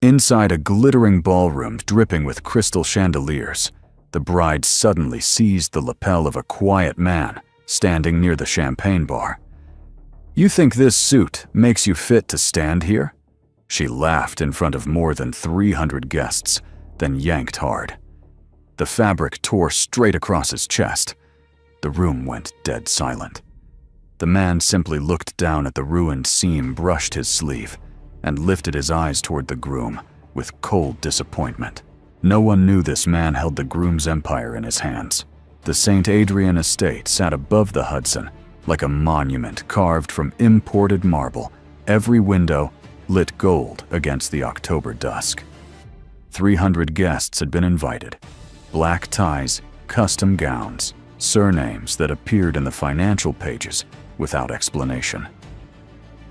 Inside a glittering ballroom dripping with crystal chandeliers, the bride suddenly seized the lapel of a quiet man standing near the champagne bar. "You think this suit makes you fit to stand here?" She laughed in front of more than 300 guests, then yanked hard. The fabric tore straight across his chest. The room went dead silent. The man simply looked down at the ruined seam, brushed his sleeve, and lifted his eyes toward the groom with cold disappointment. No one knew this man held the groom's empire in his hands. The St. Adrian estate sat above the Hudson like a monument carved from imported marble, every window lit gold against the October dusk. 300 guests had been invited. Black ties, custom gowns, surnames that appeared in the financial pages without explanation.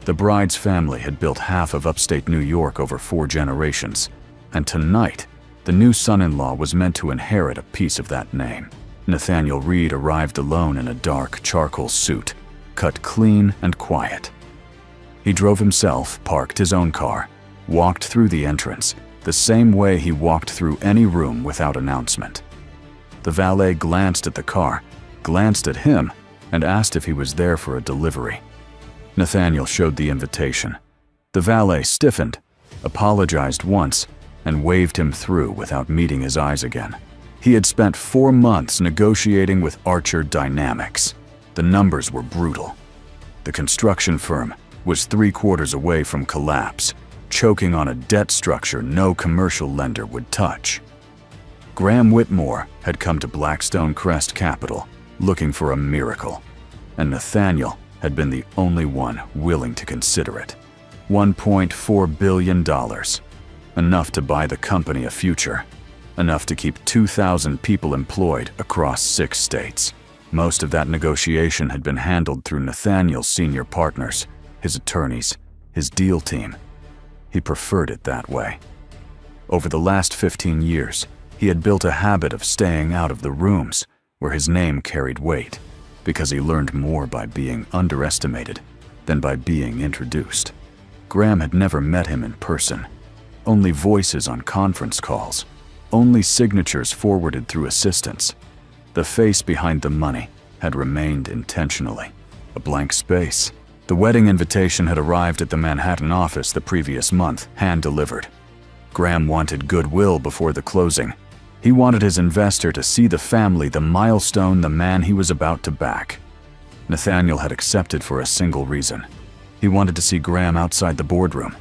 The bride's family had built half of upstate New York over 4 generations, and tonight, the new son-in-law was meant to inherit a piece of that name. Nathaniel Reed arrived alone in a dark charcoal suit, cut clean and quiet. He drove himself, parked his own car, walked through the entrance, the same way he walked through any room without announcement. The valet glanced at the car, glanced at him, and asked if he was there for a delivery. Nathaniel showed the invitation. The valet stiffened, apologized once, and waved him through without meeting his eyes again. He had spent 4 months negotiating with Archer Dynamics. The numbers were brutal. The construction firm was 3/4 away from collapse, choking on a debt structure no commercial lender would touch. Graham Whitmore had come to Blackstone Crest Capital looking for a miracle, and Nathaniel had been the only one willing to consider it. $1.4 billion. Enough to buy the company a future. Enough to keep 2,000 people employed across 6 states. Most of that negotiation had been handled through Nathaniel's senior partners, his attorneys, his deal team. He preferred it that way. Over the last 15 years, he had built a habit of staying out of the rooms where his name carried weight, because he learned more by being underestimated than by being introduced. Graham had never met him in person. Only voices on conference calls. Only signatures forwarded through assistants. The face behind the money had remained intentionally a blank space. The wedding invitation had arrived at the Manhattan office the previous month, hand-delivered. Graham wanted goodwill before the closing. He wanted his investor to see the family, the milestone, the man he was about to back. Nathaniel had accepted for a single reason. He wanted to see Graham outside the boardroom.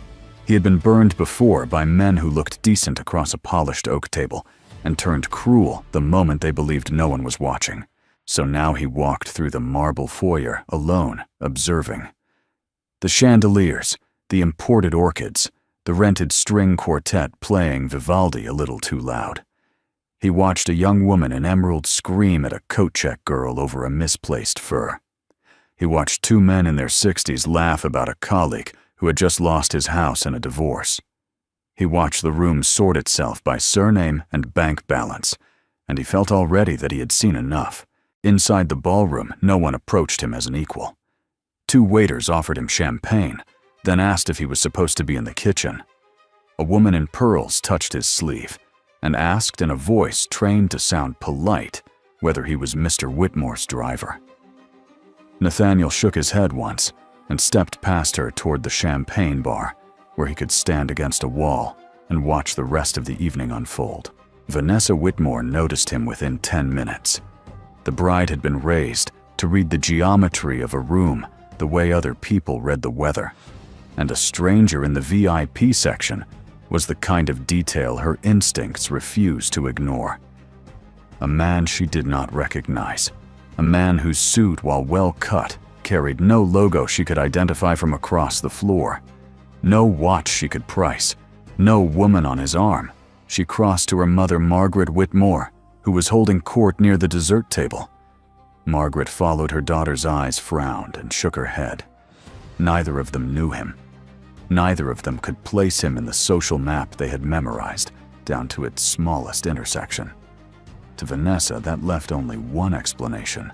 He had been burned before by men who looked decent across a polished oak table and turned cruel the moment they believed no one was watching. So now he walked through the marble foyer alone, observing. The chandeliers, the imported orchids, the rented string quartet playing Vivaldi a little too loud. He watched a young woman in emerald scream at a coat check girl over a misplaced fur. He watched 2 men in their 60s laugh about a colleague who had just lost his house in a divorce. He watched the room sort itself by surname and bank balance, and he felt already that he had seen enough. Inside the ballroom, no one approached him as an equal. 2 waiters offered him champagne, then asked if he was supposed to be in the kitchen. A woman in pearls touched his sleeve and asked in a voice trained to sound polite whether he was Mr. Whitmore's driver. Nathaniel shook his head once and stepped past her toward the champagne bar, where he could stand against a wall and watch the rest of the evening unfold. Vanessa Whitmore noticed him within 10 minutes. The bride had been raised to read the geometry of a room the way other people read the weather, and a stranger in the VIP section was the kind of detail her instincts refused to ignore. A man she did not recognize, a man whose suit, while well cut, carried no logo she could identify from across the floor, no watch she could price, no woman on his arm. She crossed to her mother, Margaret Whitmore, who was holding court near the dessert table. Margaret followed her daughter's eyes, frowned, and shook her head. Neither of them knew him. Neither of them could place him in the social map they had memorized, down to its smallest intersection. To Vanessa, that left only one explanation.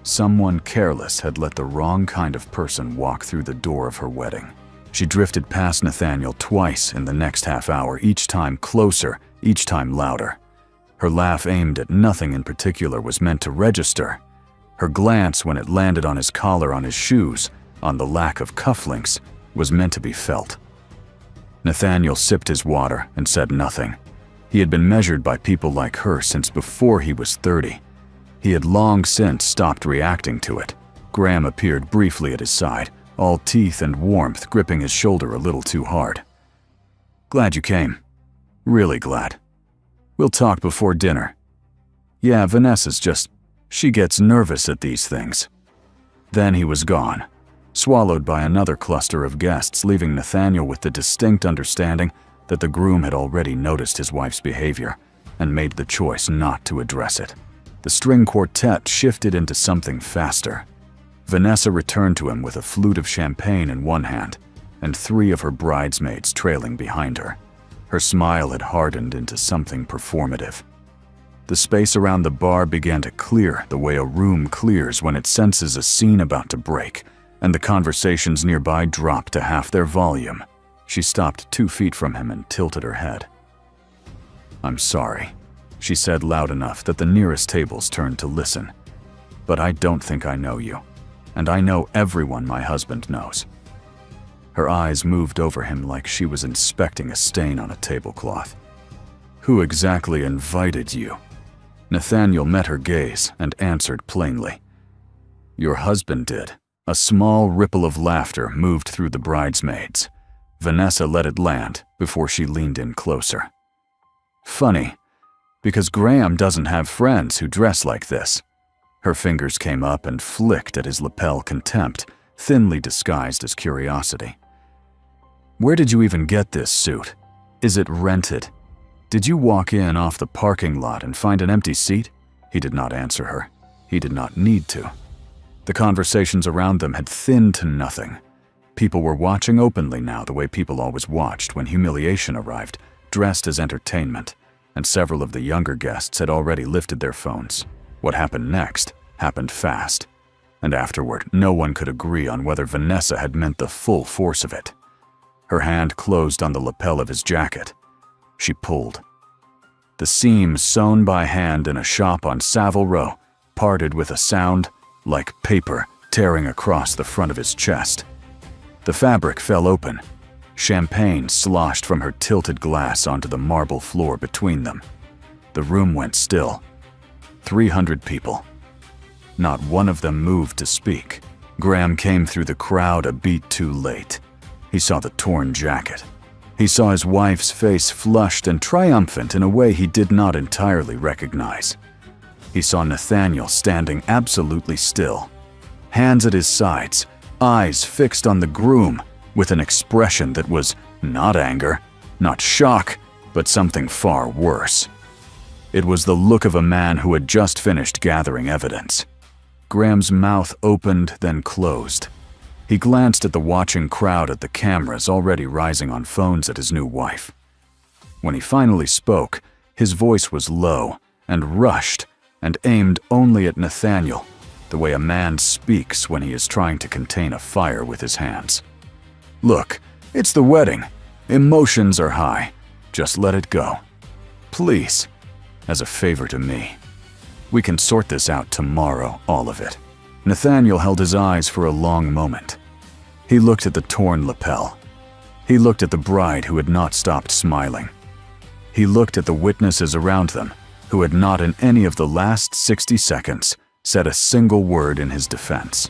Someone careless had let the wrong kind of person walk through the door of her wedding. She drifted past Nathaniel twice in the next half hour, each time closer, each time louder. Her laugh, aimed at nothing in particular, was meant to register. Her glance, when it landed on his collar, on his shoes, on the lack of cufflinks, was meant to be felt. Nathaniel sipped his water and said nothing. He had been measured by people like her since before he was 30. He had long since stopped reacting to it. Graham appeared briefly at his side, all teeth and warmth, gripping his shoulder a little too hard. "Glad you came. Really glad. We'll talk before dinner." "Yeah, Vanessa's she gets nervous at these things." Then he was gone, swallowed by another cluster of guests, leaving Nathaniel with the distinct understanding that the groom had already noticed his wife's behavior and made the choice not to address it. The string quartet shifted into something faster. Vanessa returned to him with a flute of champagne in one hand and 3 of her bridesmaids trailing behind her. Her smile had hardened into something performative. The space around the bar began to clear the way a room clears when it senses a scene about to break, and the conversations nearby dropped to half their volume. She stopped 2 feet from him and tilted her head. "I'm sorry," she said loud enough that the nearest tables turned to listen. "But I don't think I know you. And I know everyone my husband knows." Her eyes moved over him like she was inspecting a stain on a tablecloth. "Who exactly invited you?" Nathaniel met her gaze and answered plainly. "Your husband did." A small ripple of laughter moved through the bridesmaids. Vanessa let it land before she leaned in closer. "Funny, because Graham doesn't have friends who dress like this." Her fingers came up and flicked at his lapel, contempt, thinly disguised as curiosity. "Where did you even get this suit? Is it rented? Did you walk in off the parking lot and find an empty seat?" He did not answer her. He did not need to. The conversations around them had thinned to nothing. People were watching openly now, the way people always watched when humiliation arrived, dressed as entertainment, and several of the younger guests had already lifted their phones. What happened next happened fast, and afterward no one could agree on whether Vanessa had meant the full force of it. Her hand closed on the lapel of his jacket. She pulled. The seam sewn by hand in a shop on Savile Row parted with a sound like paper tearing across the front of his chest. The fabric fell open. Champagne sloshed from her tilted glass onto the marble floor between them. The room went still. 300 people. Not one of them moved to speak. Graham came through the crowd a beat too late. He saw the torn jacket. He saw his wife's face flushed and triumphant in a way he did not entirely recognize. He saw Nathaniel standing absolutely still, hands at his sides, eyes fixed on the groom, with an expression that was not anger, not shock, but something far worse. It was the look of a man who had just finished gathering evidence. Graham's mouth opened, then closed. He glanced at the watching crowd, at the cameras already rising on phones at his new wife. When he finally spoke, his voice was low and rushed and aimed only at Nathaniel, the way a man speaks when he is trying to contain a fire with his hands. "Look, it's the wedding. Emotions are high. Just let it go. Please, as a favor to me. We can sort this out tomorrow, all of it." Nathaniel held his eyes for a long moment. He looked at the torn lapel. He looked at the bride who had not stopped smiling. He looked at the witnesses around them, who had not in any of the last 60 seconds said a single word in his defense.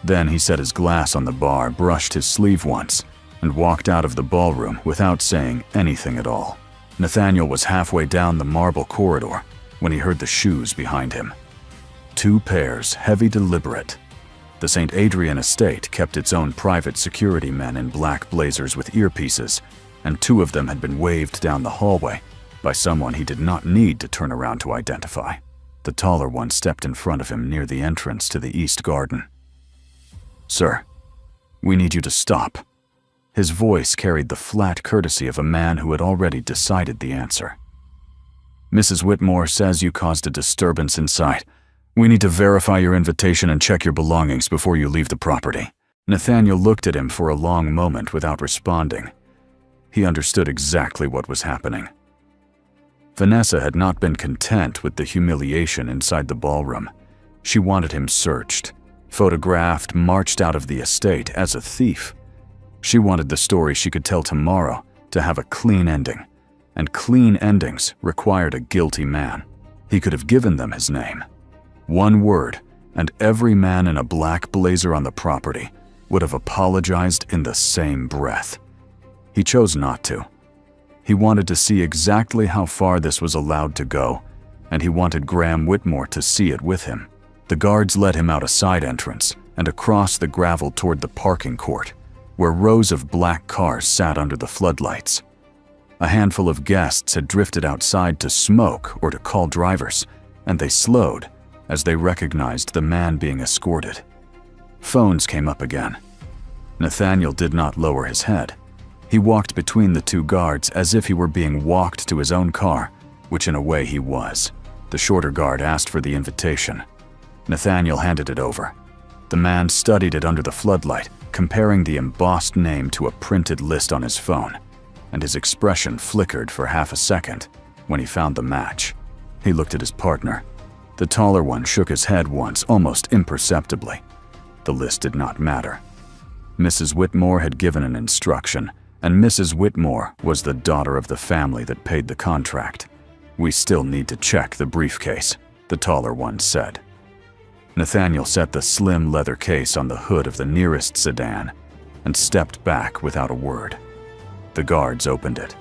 Then he set his glass on the bar, brushed his sleeve once, and walked out of the ballroom without saying anything at all. Nathaniel was halfway down the marble corridor when he heard the shoes behind him. 2 pairs, heavy, deliberate. The St. Adrian estate kept its own private security men in black blazers with earpieces, and 2 of them had been waved down the hallway by someone he did not need to turn around to identify. The taller one stepped in front of him near the entrance to the east garden. "Sir, we need you to stop." His voice carried the flat courtesy of a man who had already decided the answer. "Mrs. Whitmore says you caused a disturbance inside. We need to verify your invitation and check your belongings before you leave the property." Nathaniel looked at him for a long moment without responding. He understood exactly what was happening. Vanessa had not been content with the humiliation inside the ballroom. She wanted him searched, photographed, marched out of the estate as a thief. She wanted the story she could tell tomorrow to have a clean ending, and clean endings required a guilty man. He could have given them his name. One word, and every man in a black blazer on the property would have apologized in the same breath. He chose not to. He wanted to see exactly how far this was allowed to go, and he wanted Graham Whitmore to see it with him. The guards led him out a side entrance and across the gravel toward the parking court, where rows of black cars sat under the floodlights. A handful of guests had drifted outside to smoke or to call drivers, and they slowed as they recognized the man being escorted. Phones came up again. Nathaniel did not lower his head. He walked between the two guards as if he were being walked to his own car, which in a way he was. The shorter guard asked for the invitation. Nathaniel handed it over. The man studied it under the floodlight, comparing the embossed name to a printed list on his phone, and his expression flickered for half a second when he found the match. He looked at his partner. The taller one shook his head once, almost imperceptibly. The list did not matter. Mrs. Whitmore had given an instruction, and Mrs. Whitmore was the daughter of the family that paid the contract. "We still need to check the briefcase," the taller one said. Nathaniel set the slim leather case on the hood of the nearest sedan and stepped back without a word. The guards opened it.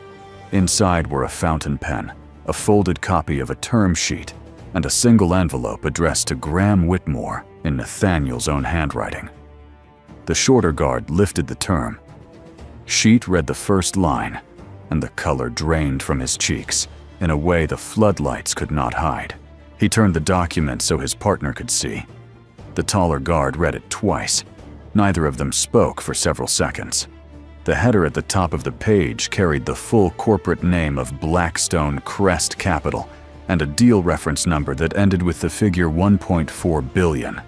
Inside were a fountain pen, a folded copy of a term sheet, and a single envelope addressed to Graham Whitmore in Nathaniel's own handwriting. The shorter guard lifted the term. Sheet read the first line, and the color drained from his cheeks in a way the floodlights could not hide. He turned the document so his partner could see. The taller guard read it twice. Neither of them spoke for several seconds. The header at the top of the page carried the full corporate name of Blackstone Crest Capital and a deal reference number that ended with the figure 1.4 billion.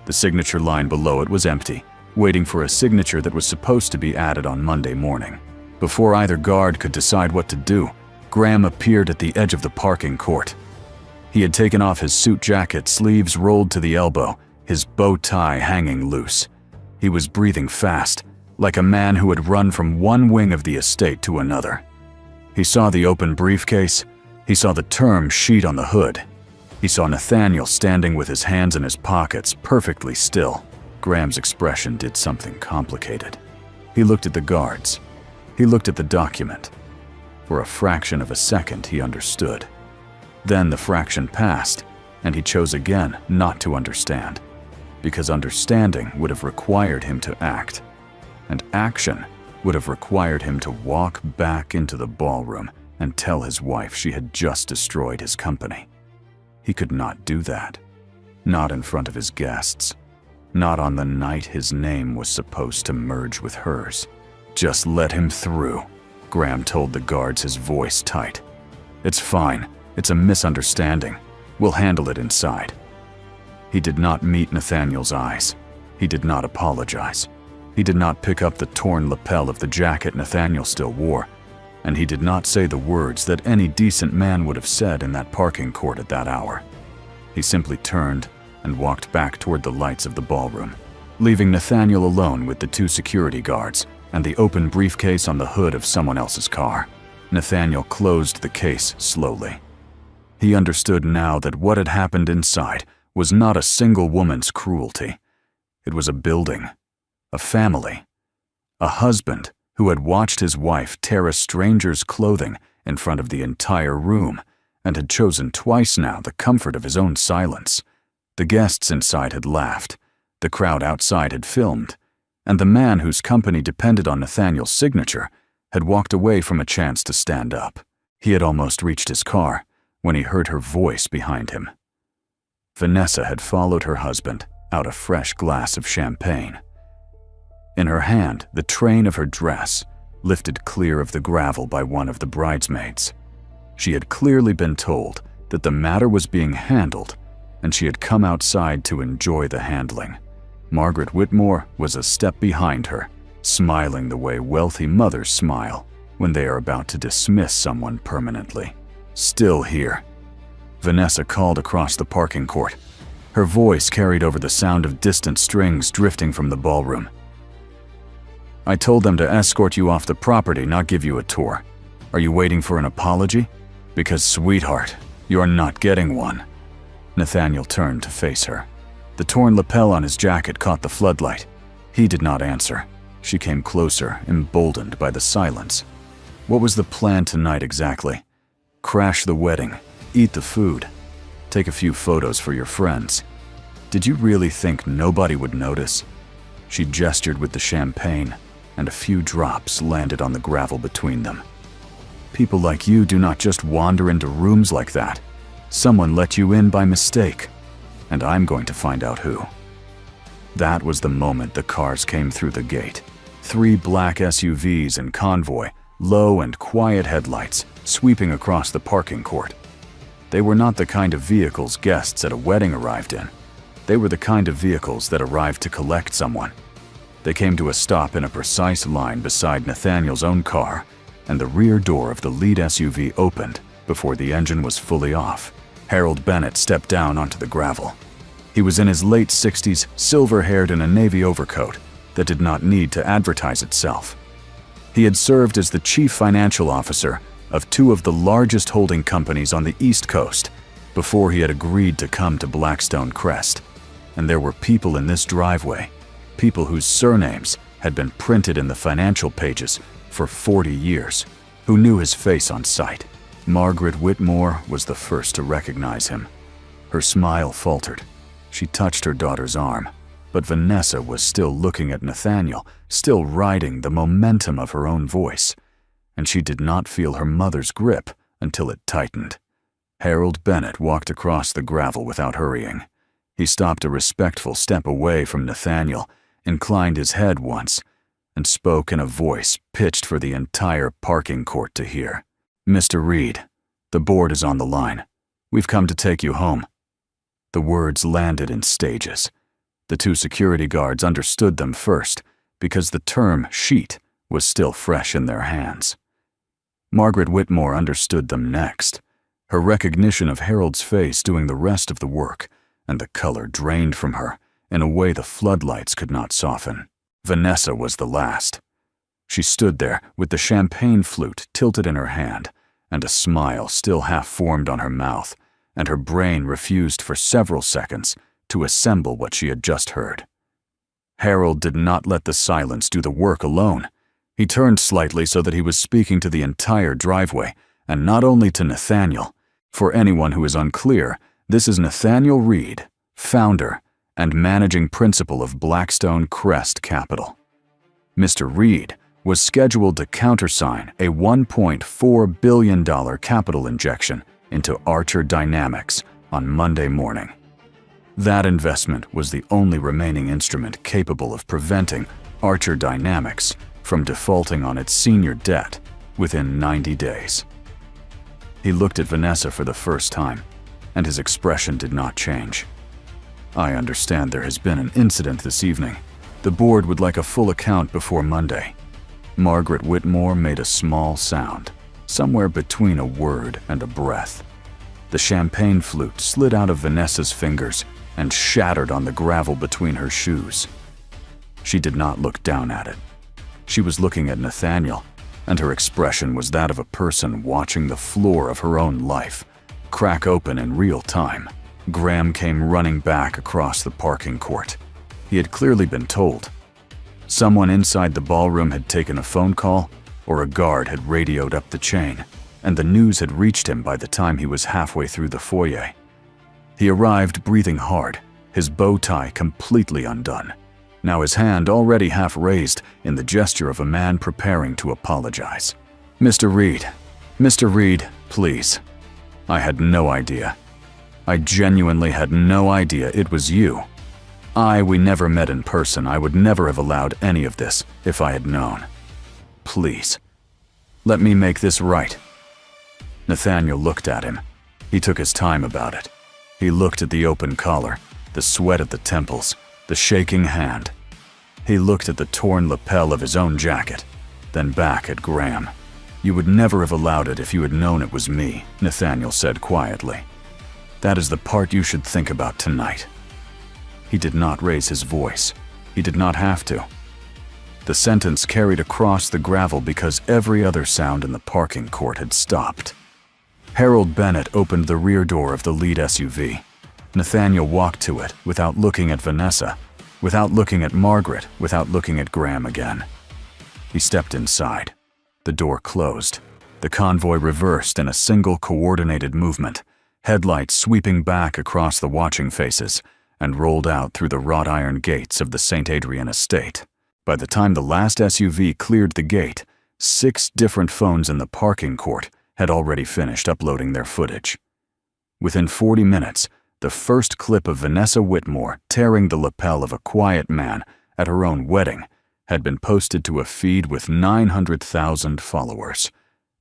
The signature line below it was empty, waiting for a signature that was supposed to be added on Monday morning. Before either guard could decide what to do, Graham appeared at the edge of the parking court. He had taken off his suit jacket, sleeves rolled to the elbow, his bow tie hanging loose. He was breathing fast, like a man who had run from one wing of the estate to another. He saw the open briefcase. He saw the term sheet on the hood. He saw Nathaniel standing with his hands in his pockets, perfectly still. Graham's expression did something complicated. He looked at the guards. He looked at the document. For a fraction of a second, he understood. Then the fraction passed, and he chose again not to understand, because understanding would have required him to act, and action would have required him to walk back into the ballroom and tell his wife she had just destroyed his company. He could not do that. Not in front of his guests. Not on the night his name was supposed to merge with hers. "Just let him through," Graham told the guards, his voice tight. "It's fine. It's a misunderstanding. We'll handle it inside." He did not meet Nathaniel's eyes. He did not apologize. He did not pick up the torn lapel of the jacket Nathaniel still wore, and he did not say the words that any decent man would have said in that parking court at that hour. He simply turned and walked back toward the lights of the ballroom, leaving Nathaniel alone with the two security guards and the open briefcase on the hood of someone else's car. Nathaniel closed the case slowly. He understood now that what had happened inside was not a single woman's cruelty. It was a building, a family, a husband who had watched his wife tear a stranger's clothing in front of the entire room and had chosen twice now the comfort of his own silence. The guests inside had laughed, the crowd outside had filmed, and the man whose company depended on Nathaniel's signature had walked away from a chance to stand up. He had almost reached his car when he heard her voice behind him. Vanessa had followed her husband out a fresh glass of champagne. In her hand, the train of her dress, lifted clear of the gravel by one of the bridesmaids. She had clearly been told that the matter was being handled, and she had come outside to enjoy the handling. Margaret Whitmore was a step behind her, smiling the way wealthy mothers smile when they are about to dismiss someone permanently. "Still here," Vanessa called across the parking court. Her voice carried over the sound of distant strings drifting from the ballroom. "I told them to escort you off the property, not give you a tour. Are you waiting for an apology? Because, sweetheart, you're not getting one." Nathaniel turned to face her. The torn lapel on his jacket caught the floodlight. He did not answer. She came closer, emboldened by the silence. What was the plan tonight exactly? Crash the wedding, eat the food, take a few photos for your friends. Did you really think nobody would notice? She gestured with the champagne, and a few drops landed on the gravel between them. "People like you do not just wander into rooms like that. Someone let you in by mistake, and I'm going to find out who." That was the moment the cars came through the gate. 3 black SUVs in convoy, low and quiet headlights sweeping across the parking court. They were not the kind of vehicles guests at a wedding arrived in. They were the kind of vehicles that arrived to collect someone. They came to a stop in a precise line beside Nathaniel's own car, and the rear door of the lead SUV opened before the engine was fully off. Harold Bennett stepped down onto the gravel. He was in his late 60s, silver-haired in a navy overcoat that did not need to advertise itself. He had served as the chief financial officer of 2 of the largest holding companies on the East Coast before he had agreed to come to Blackstone Crest. And there were people in this driveway, people whose surnames had been printed in the financial pages for 40 years, who knew his face on sight. Margaret Whitmore was the first to recognize him. Her smile faltered. She touched her daughter's arm, but Vanessa was still looking at Nathaniel, still riding the momentum of her own voice, and she did not feel her mother's grip until it tightened. Harold Bennett walked across the gravel without hurrying. He stopped a respectful step away from Nathaniel, inclined his head once, and spoke in a voice pitched for the entire parking court to hear. "Mr. Reed, the board is on the line. We've come to take you home." The words landed in stages. The 2 security guards understood them first because the term sheet was still fresh in their hands. Margaret Whitmore understood them next. Her recognition of Harold's face doing the rest of the work, and the color drained from her in a way the floodlights could not soften. Vanessa was the last. She stood there with the champagne flute tilted in her hand, and a smile still half-formed on her mouth, and her brain refused for several seconds to assemble what she had just heard. Harold did not let the silence do the work alone. He turned slightly so that he was speaking to the entire driveway, and not only to Nathaniel. For anyone who is unclear, this is Nathaniel Reed, founder and managing principal of Blackstone Crest Capital. Mr. Reed was scheduled to countersign a $1.4 billion capital injection into Archer Dynamics on Monday morning. That investment was the only remaining instrument capable of preventing Archer Dynamics from defaulting on its senior debt within 90 days. He looked at Vanessa for the first time, and his expression did not change. "I understand there has been an incident this evening. The board would like a full account before Monday." Margaret Whitmore made a small sound, somewhere between a word and a breath. The champagne flute slid out of Vanessa's fingers and shattered on the gravel between her shoes. She did not look down at it. She was looking at Nathaniel, and her expression was that of a person watching the floor of her own life crack open in real time. Graham came running back across the parking court. He had clearly been told. Someone inside the ballroom had taken a phone call, or a guard had radioed up the chain, and the news had reached him by the time he was halfway through the foyer. He arrived breathing hard, his bow tie completely undone, now his hand already half raised in the gesture of a man preparing to apologize. Mr. Reed, please. I had no idea. I genuinely had no idea it was you. We never met in person. I would never have allowed any of this if I had known. Please, let me make this right." Nathaniel looked at him. He took his time about it. He looked at the open collar, the sweat at the temples, the shaking hand. He looked at the torn lapel of his own jacket, then back at Graham. "You would never have allowed it if you had known it was me," Nathaniel said quietly. "That is the part you should think about tonight." He did not raise his voice. He did not have to. The sentence carried across the gravel because every other sound in the parking court had stopped. Harold Bennett opened the rear door of the lead SUV. Nathaniel walked to it without looking at Vanessa, without looking at Margaret, without looking at Graham again. He stepped inside. The door closed. The convoy reversed in a single coordinated movement, headlights sweeping back across the watching faces, and rolled out through the wrought iron gates of the St. Adrian estate. By the time the last SUV cleared the gate, 6 different phones in the parking court had already finished uploading their footage. Within 40 minutes, the first clip of Vanessa Whitmore tearing the lapel of a quiet man at her own wedding had been posted to a feed with 900,000 followers.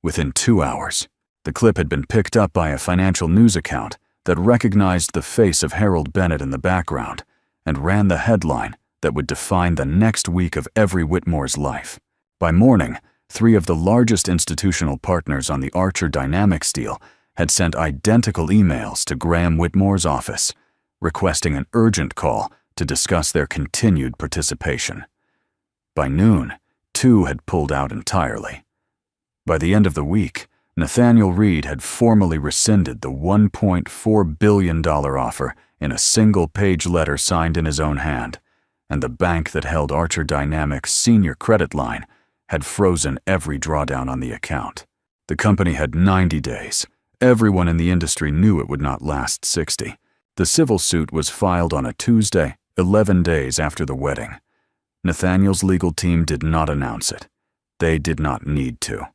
Within 2 hours, the clip had been picked up by a financial news account that recognized the face of Harold Bennett in the background and ran the headline that would define the next week of every Whitmore's life. By morning, 3 of the largest institutional partners on the Archer Dynamics deal had sent identical emails to Graham Whitmore's office, requesting an urgent call to discuss their continued participation. By noon, 2 had pulled out entirely. By the end of the week, Nathaniel Reed had formally rescinded the $1.4 billion offer in a single-page letter signed in his own hand, and the bank that held Archer Dynamics' senior credit line had frozen every drawdown on the account. The company had 90 days. Everyone in the industry knew it would not last 60. The civil suit was filed on a Tuesday, 11 days after the wedding. Nathaniel's legal team did not announce it. They did not need to.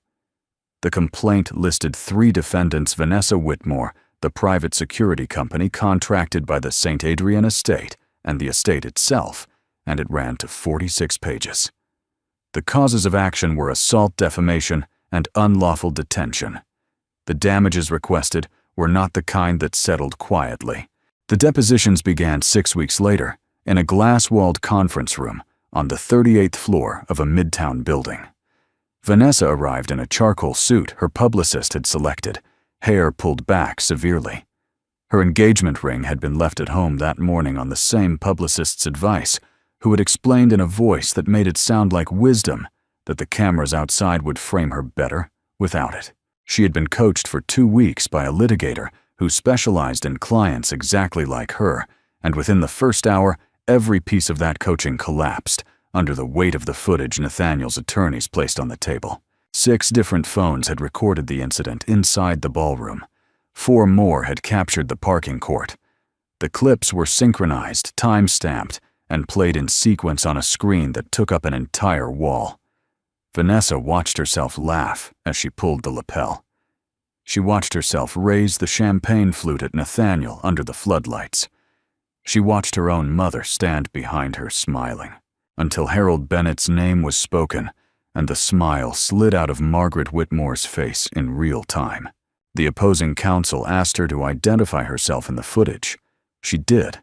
The complaint listed 3 defendants: Vanessa Whitmore, the private security company contracted by the St. Adrian estate, and the estate itself, and it ran to 46 pages. The causes of action were assault, defamation, and unlawful detention. The damages requested were not the kind that settled quietly. The depositions began 6 weeks later in a glass-walled conference room on the 38th floor of a midtown building. Vanessa arrived in a charcoal suit her publicist had selected, hair pulled back severely. Her engagement ring had been left at home that morning on the same publicist's advice, who had explained in a voice that made it sound like wisdom that the cameras outside would frame her better without it. She had been coached for 2 weeks by a litigator who specialized in clients exactly like her, and within the first hour, every piece of that coaching collapsed under the weight of the footage Nathaniel's attorneys placed on the table. 6 different phones had recorded the incident inside the ballroom. 4 more had captured the parking court. The clips were synchronized, time-stamped, and played in sequence on a screen that took up an entire wall. Vanessa watched herself laugh as she pulled the lapel. She watched herself raise the champagne flute at Nathaniel under the floodlights. She watched her own mother stand behind her smiling, until Harold Bennett's name was spoken and the smile slid out of Margaret Whitmore's face in real time. The opposing counsel asked her to identify herself in the footage. She did.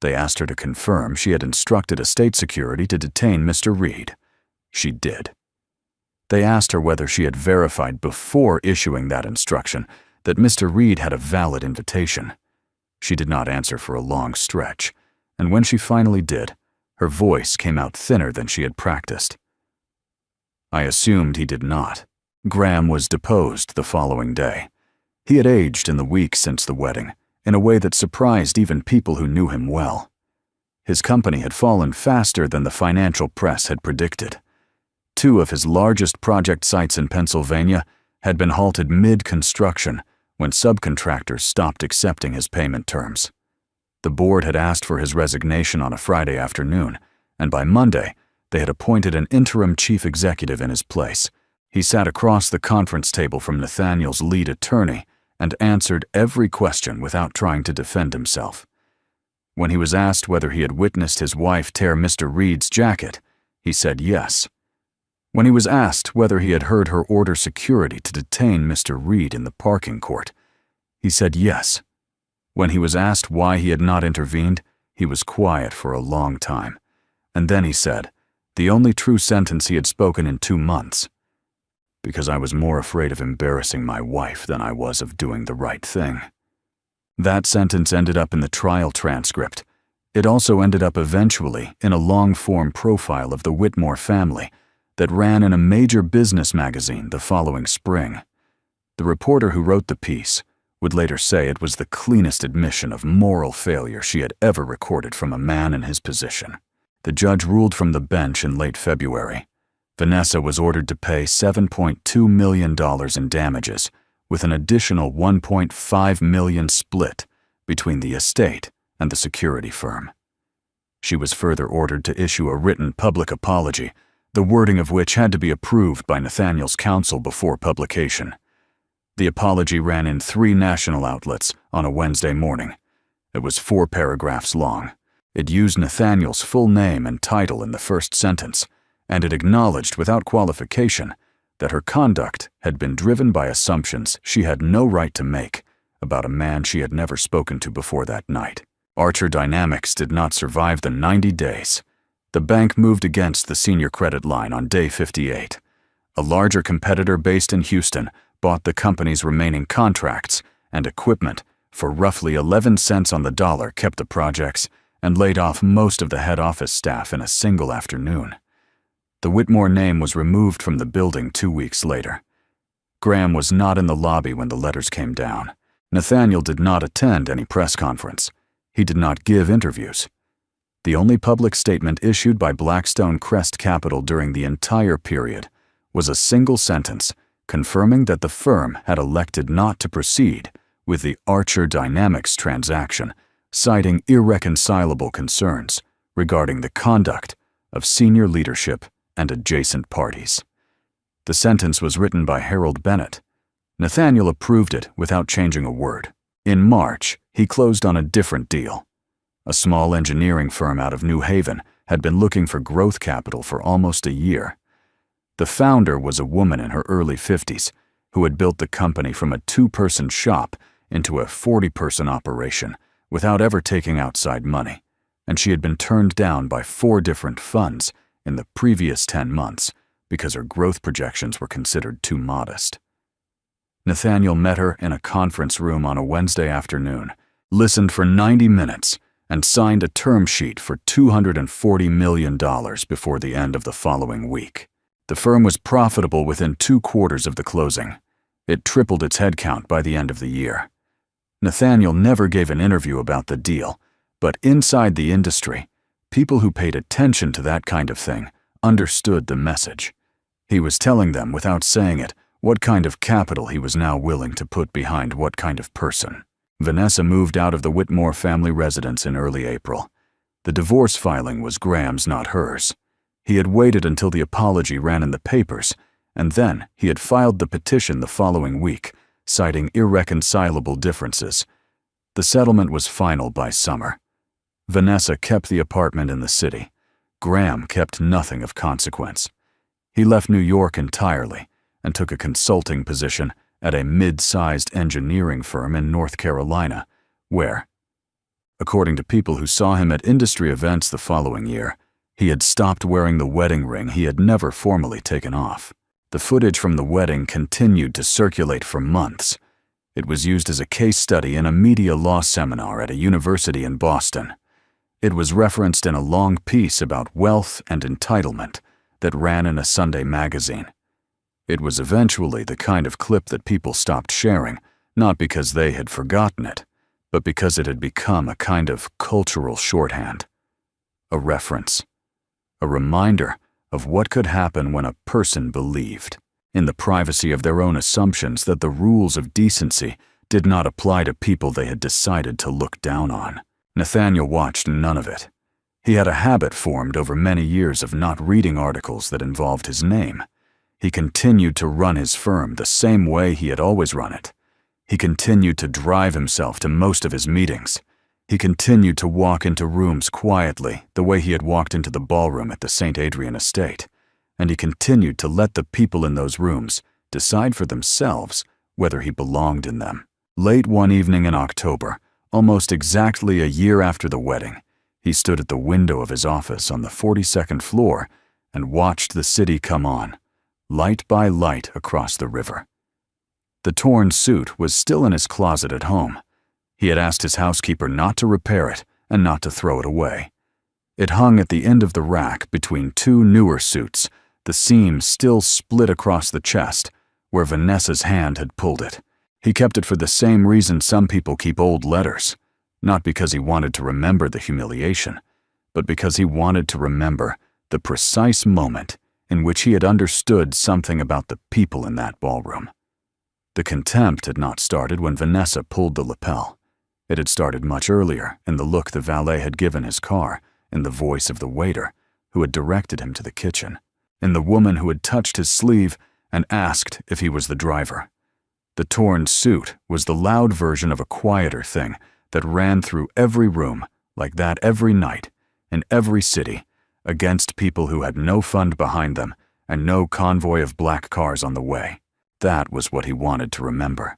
They asked her to confirm she had instructed estate security to detain Mr. Reed. She did. They asked her whether she had verified before issuing that instruction that Mr. Reed had a valid invitation. She did not answer for a long stretch, and when she finally did, her voice came out thinner than she had practiced. I assumed he did not. Graham was deposed the following day. He had aged in the weeks since the wedding, in a way that surprised even people who knew him well. His company had fallen faster than the financial press had predicted. 2 of his largest project sites in Pennsylvania had been halted mid-construction when subcontractors stopped accepting his payment terms. The board had asked for his resignation on a Friday afternoon, and by Monday, they had appointed an interim chief executive in his place. He sat across the conference table from Nathaniel's lead attorney and answered every question without trying to defend himself. When he was asked whether he had witnessed his wife tear Mr. Reed's jacket, he said yes. When he was asked whether he had heard her order security to detain Mr. Reed in the parking court, he said yes. When he was asked why he had not intervened, He was quiet for a long time, and then he said, the only true sentence he had spoken in 2 months. Because I was more afraid of embarrassing my wife than I was of doing the right thing. That sentence ended up in the trial transcript. It also ended up eventually in a long-form profile of the Whitmore family that ran in a major business magazine the following spring. The reporter who wrote the piece would later say it was the cleanest admission of moral failure she had ever recorded from a man in his position. The judge ruled from the bench in late February. Vanessa was ordered to pay $7.2 million in damages, with an additional $1.5 million split between the estate and the security firm. She was further ordered to issue a written public apology, the wording of which had to be approved by Nathaniel's counsel before publication. The apology ran in 3 national outlets on a Wednesday morning. It was 4 paragraphs long. It used Nathaniel's full name and title in the first sentence, and it acknowledged without qualification that her conduct had been driven by assumptions she had no right to make about a man she had never spoken to before that night. Archer Dynamics did not survive the 90 days. The bank moved against the senior credit line on day 58. A larger competitor based in Houston bought the company's remaining contracts and equipment for roughly 11 cents on the dollar, kept the projects, and laid off most of the head office staff in a single afternoon. The Whitmore name was removed from the building 2 weeks later. Graham was not in the lobby when the letters came down. Nathaniel did not attend any press conference. He did not give interviews. The only public statement issued by Blackstone Crest Capital during the entire period was a single sentence confirming that the firm had elected not to proceed with the Archer Dynamics transaction, citing irreconcilable concerns regarding the conduct of senior leadership and adjacent parties. The sentence was written by Harold Bennett. Nathaniel approved it without changing a word. In March, he closed on a different deal. A small engineering firm out of New Haven had been looking for growth capital for almost a year. The founder was a woman in her early 50s who had built the company from a 2-person shop into a 40-person operation without ever taking outside money, and she had been turned down by 4 different funds in the previous 10 months because her growth projections were considered too modest. Nathaniel met her in a conference room on a Wednesday afternoon, listened for 90 minutes, and signed a term sheet for $240 million before the end of the following week. The firm was profitable within 2 quarters of the closing. It tripled its headcount by the end of the year. Nathaniel never gave an interview about the deal, but inside the industry, people who paid attention to that kind of thing understood the message. He was telling them, without saying it, what kind of capital he was now willing to put behind what kind of person. Vanessa moved out of the Whitmore family residence in early April. The divorce filing was Graham's, not hers. He had waited until the apology ran in the papers, and then he had filed the petition the following week, citing irreconcilable differences. The settlement was final by summer. Vanessa kept the apartment in the city. Graham kept nothing of consequence. He left New York entirely and took a consulting position at a mid-sized engineering firm in North Carolina, where, according to people who saw him at industry events the following year, he had stopped wearing the wedding ring he had never formally taken off. The footage from the wedding continued to circulate for months. It was used as a case study in a media law seminar at a university in Boston. It was referenced in a long piece about wealth and entitlement that ran in a Sunday magazine. It was eventually the kind of clip that people stopped sharing, not because they had forgotten it, but because it had become a kind of cultural shorthand. A reference. A reminder of what could happen when a person believed, in the privacy of their own assumptions, that the rules of decency did not apply to people they had decided to look down on. Nathaniel watched none of it. He had a habit formed over many years of not reading articles that involved his name. He continued to run his firm the same way he had always run it. He continued to drive himself to most of his meetings. He continued to walk into rooms quietly the way he had walked into the ballroom at the St. Adrian estate, and he continued to let the people in those rooms decide for themselves whether he belonged in them. Late one evening in October, almost exactly a year after the wedding, He stood at the window of his office on the 42nd floor and watched the city come on, light by light across the river. The torn suit was still in his closet at home. He had asked his housekeeper not to repair it and not to throw it away. It hung at the end of the rack between two newer suits, the seams still split across the chest, where Vanessa's hand had pulled it. He kept it for the same reason some people keep old letters, not because he wanted to remember the humiliation, but because he wanted to remember the precise moment in which he had understood something about the people in that ballroom. The contempt had not started when Vanessa pulled the lapel. It had started much earlier in the look the valet had given his car, in the voice of the waiter who had directed him to the kitchen, in the woman who had touched his sleeve and asked if he was the driver. The torn suit was the loud version of a quieter thing that ran through every room like that every night, in every city, against people who had no fund behind them and no convoy of black cars on the way. That was what he wanted to remember.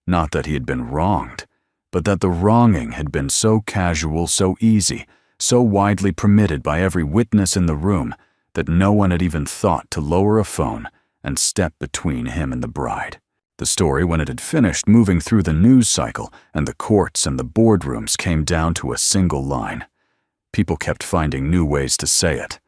Not that he had been wronged, but that the wronging had been so casual, so easy, so widely permitted by every witness in the room that no one had even thought to lower a phone and step between him and the bride. The story, when it had finished moving through the news cycle and the courts and the boardrooms, came down to a single line. People kept finding new ways to say it.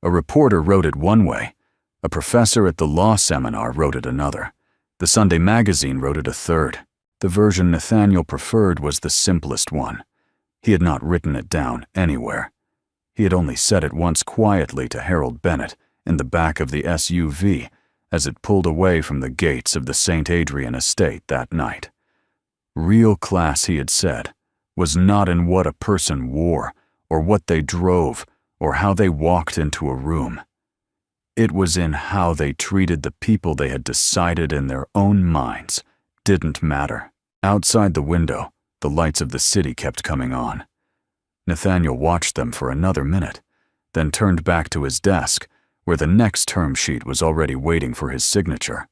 A reporter wrote it one way. A professor at the law seminar wrote it another. The Sunday magazine wrote it a third. The version Nathaniel preferred was the simplest one. He had not written it down anywhere. He had only said it once quietly to Harold Bennett in the back of the SUV as it pulled away from the gates of the St. Adrian estate that night. Real class, he had said, was not in what a person wore, or what they drove, or how they walked into a room. It was in how they treated the people they had decided in their own minds didn't matter. Outside the window, the lights of the city kept coming on. Nathaniel watched them for another minute, then turned back to his desk, where the next term sheet was already waiting for his signature.